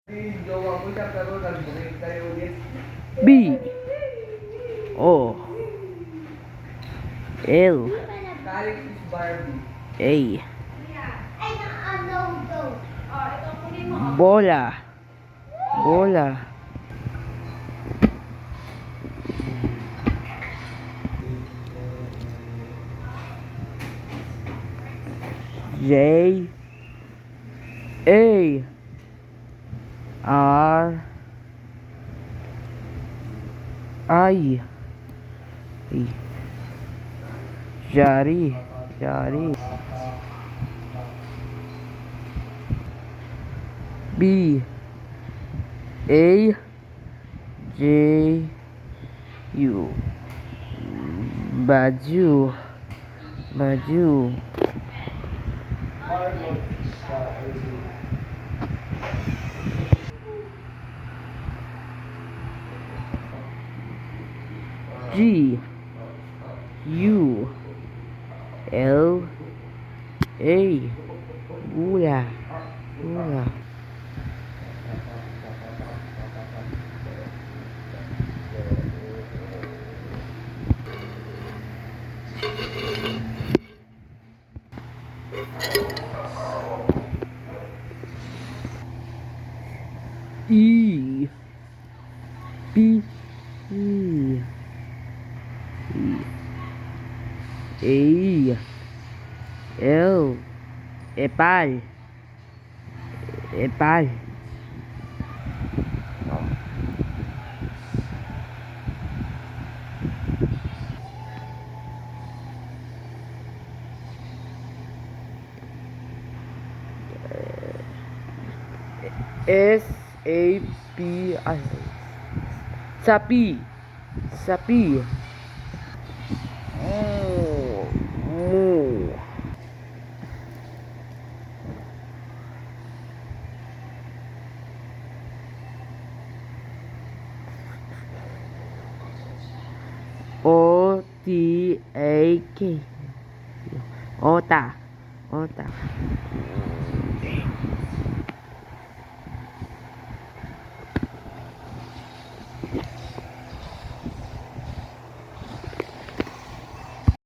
B O L A bola bola J A R I Jari B A J U baju G U L A gula E B E A L epal S A P I sapi Mu O T A K ota